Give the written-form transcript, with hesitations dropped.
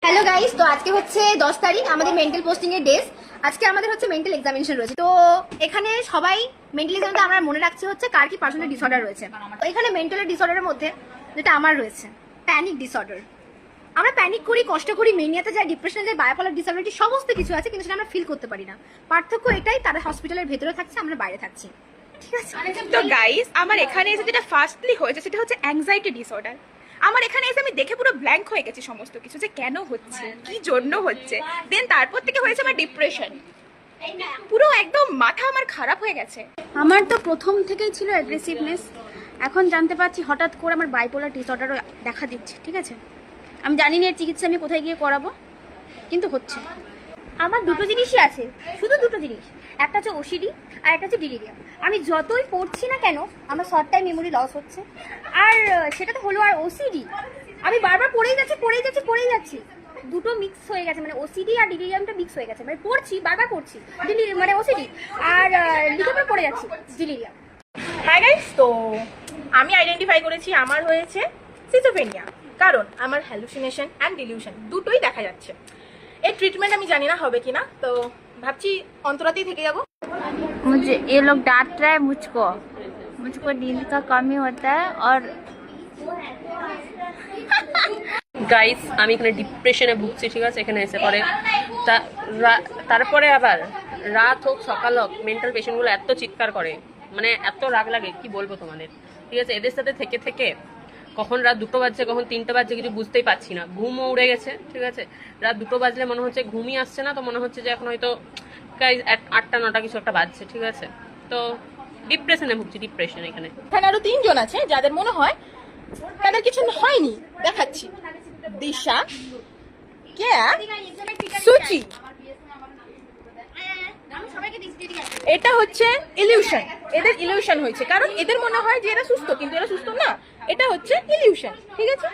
Hello guys, তো আজকে হচ্ছে 10 তারিখ, আমাদের মেন্টাল পোস্টিং এর ডেজ। আজকে আমাদের হচ্ছে মেন্টাল এক্সামিনেশন রয়েছে। তো এখানে সবাই মেন্টাল এক্সামটা আমরা মনে রাখছি হচ্ছে কার কি পার্সোনাল ডিসঅর্ডার রয়েছে। তো এখানে মেন্টাল ডিসঅর্ডারের মধ্যে যেটা আমার রয়েছে প্যানিক ডিসঅর্ডার। আমরা প্যানিক করি, কষ্ট করি, মেনিয়াতে যাই, ডিপ্রেশনে যাই, বায়োপোলার ডিসঅর্ডারিটি সমস্ত কিছু আছে, কিন্তু সেটা আমরা ফিল করতে পারি না। পার্থক্য এটাই, তারা হসপিটালের ভেতরে থাকছে, আমরা বাইরে থাকছি। ঠিক আছে। তো গাইস, আমার এখানে এসে যেটা ফার্স্টলি হয়েছে সেটা হচ্ছে অ্যাংজাইটি ডিসঅর্ডার। আমার এখানে এসে আমি দেখে পুরো ব্ল্যাঙ্ক হয়ে গেছি সমস্ত কিছু, যে কেন হচ্ছে, কি জন্য হচ্ছে। দেন তারপর থেকে হয়েছে আমার ডিপ্রেশন, পুরো একদম মাথা আমার খারাপ হয়ে গেছে। আমার তো প্রথম থেকেই ছিল অ্যাগ্রেসিভনেস, এখন জানতে পারছি হঠাৎ করে আমার বাইপোলার ডিসঅর্ডারও দেখা দিচ্ছে। ঠিক আছে, আমি জানি না এর চিকিৎসা আমি কোথায় গিয়ে করাবো, কিন্তু হচ্ছে। আমার দুটো জিনিসই আছে, শুধু দুটো জিনিস, একটা হচ্ছে ওসিডি আর একটা হচ্ছে ডিলিরিয়াম। আমি যতই পড়ছি না কেন আমার শর্ট টাইম মেমোরি লস হচ্ছে, আর সেটা তো হলো। আর ওসিডি আমি বারবার পড়েই যাচ্ছি, দুটো মিক্স হয়ে গেছে, মানে ওসিডি আর ডিলিরিয়ামটা মিক্স হয়ে গেছে। মানে পড়ছি, বারবার পড়ছি মানে ওসিডি, আর লিখে পড়ে যাচ্ছি ডিলিরিয়াম। হ্যাঁ গাইস, তো আমি আইডেন্টিফাই করেছি আমার হয়েছে সিজোফ্রেনিয়া, কারণ আমার হ্যালুসিনেশন অ্যান্ড ডিলিউশন দুটোই দেখা যাচ্ছে। এর ট্রিটমেন্ট আমি জানি না হবে কিনা, তো ভাবছি অন্তরাতেই থেকে যাবো। मुझे ये लोग डांट रहा है मुझको नींद का कमी होता है। और গাইস, আমি এখানে ডিপ্রেশনে ভুগছি, ঠিক আছে। এখানে এসে পরে তারপরে আবার রাত হোক সকাল হোক মেন্টাল পেশেন্টগুলো এত চিৎকার করে, মানে এত রাগ লাগে, কি বলবো তোমাদের। ঠিক আছে, এদের সাথে থেকে থেকে কখন রাত 2টো বাজছে, কখন 3টে বাজছে, কিছু বুঝতেই পারছি না। ঘুমও উড়ে গেছে। ঠিক আছে, রাত 2টো বাজলে মনে হচ্ছে ঘুমই আসছে না, তো মনে হচ্ছে যে এখন হয়তো 8টা 9টা কিছু একটা বাজছে। ঠিক আছে, তো ডিপ্রেশনে ভুগছি, ডিপ্রেশন। এখানে আরো 3জন আছে যাদের মনে হয় তাদের কিছু হয়নি, দেখাচ্ছি। দিশা, কেয়া, সুচি। এটা হচ্ছে ইলিউশন, এদের ইলিউশন হয়েছে, কারণ এদের মনে হয় যে এরা সুস্থ, কিন্তু এরা সুস্থ না। এটা হচ্ছে ইলিউশন। ঠিক আছে।